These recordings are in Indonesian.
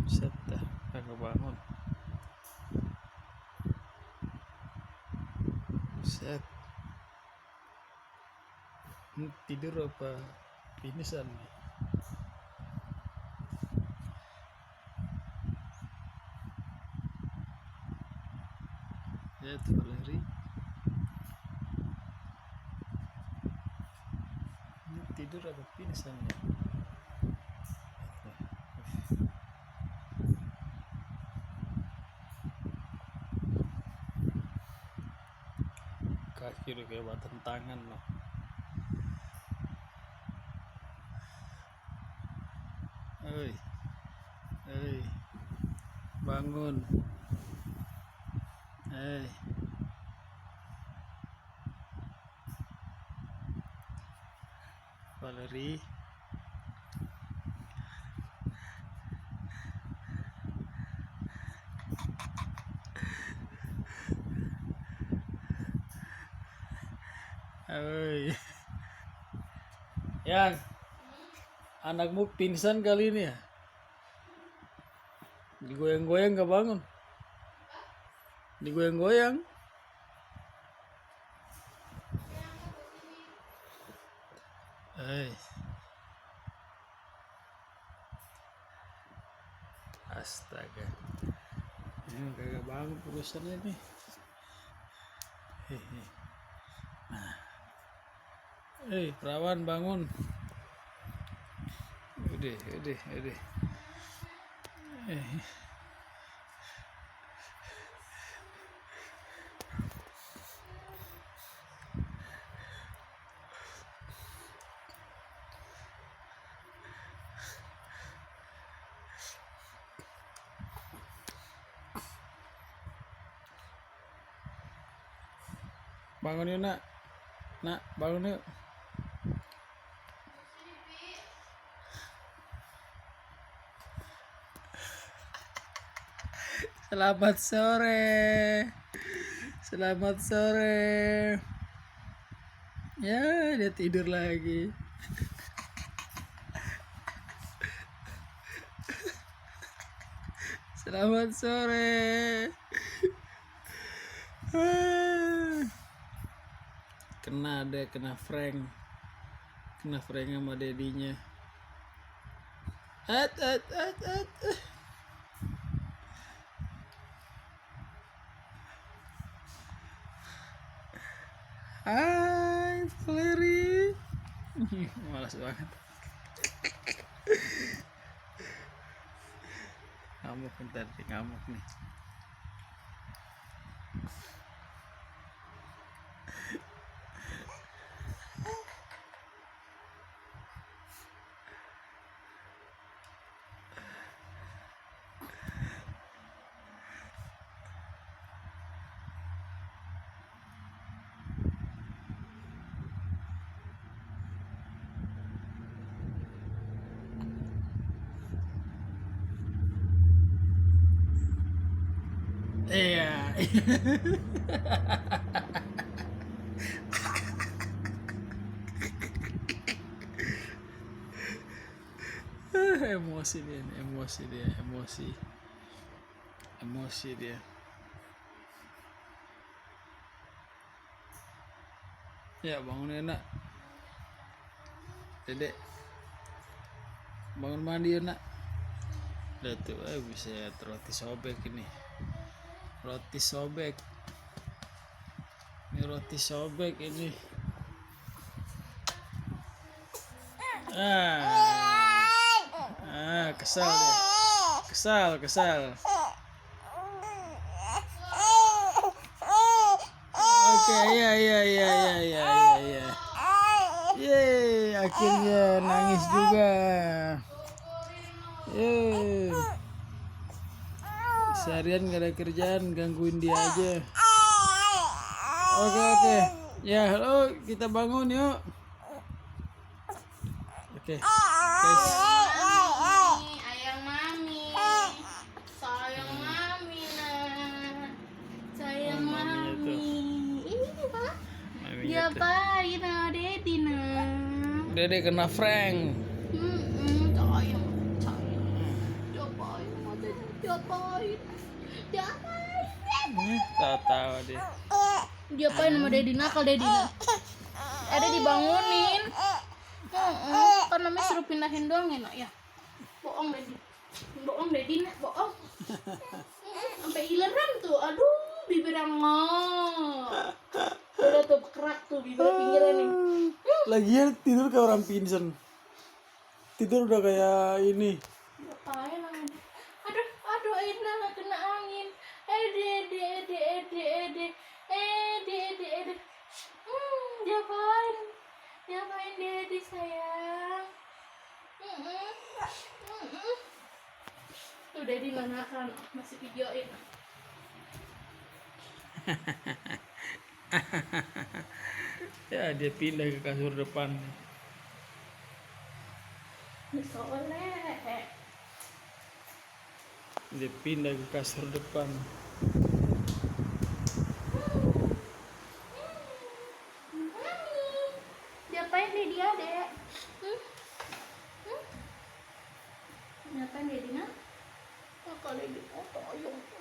Set dah, kagak bangun. Set. Ini tidur apa pingsan nih? Ya tuh lari. Ini tidur apa pingsan ya? Kaki udah kayak batang tangan loh. Hei, hei, bangun. Hei, Valeri. Hei, yang anakmu pingsan kali ini ya? Digoyang-goyang gak bangun? Digoyang-goyang? Hei, astaga, ini kagak bangun urusannya nih. Hehe. Nah, perawan bangun. Udah. Bangun yuk nak, bangun yuk. Selamat sore. Ya, dia tidur lagi. Selamat sore. Kena Frank sama dedinya. At. Hai Valeri. Malas banget. Ngamuk nih. Iya. Emosi dia. Ya, bangun Nak. Dedek, bangun mandi Nak. Lihat tuh, bisa roti sobek ini. Roti sobek ini. Kesal dia. Kesal. Oke, iya. Yeay, akhirnya nangis juga. Seharian gak ada kerjaan, gangguin dia aja. Oke. Ya, halo, kita bangun yuk. Oke. Ayang mami nah. Sayang mami. Ini Pak. Diapain nah Dedi nah? Dede kena Frank. Sayang. Diapain diapain? Diapain? Tahu-tahu deh. Diapain sama Dedi nakal Dedi? Ada dibangunin. Kan namanya suruh pindahin doang ya nak ya. Bohong Dedi. Bohong Dedi nak, bohong. Sampai ileran tuh. Aduh, bibirnya ngok. Udah tuh kerak tuh bibir pinggiran nih. Lagian tidur kayak orang pingsan. Tidur udah kayak ini. Ngapain namanya? Aduh, Ina kena angin. Ede. Diapain? Diapain Dedi sayang? Tuh Dedi nanakan masih videoin. Ya dia pindah ke kasur depan. Soleh. Dia pindah ke kasur depan. Diapain Dedi adek? Diapain Dedi nak? Kalau Dedi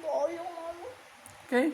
toyong mama. Oke.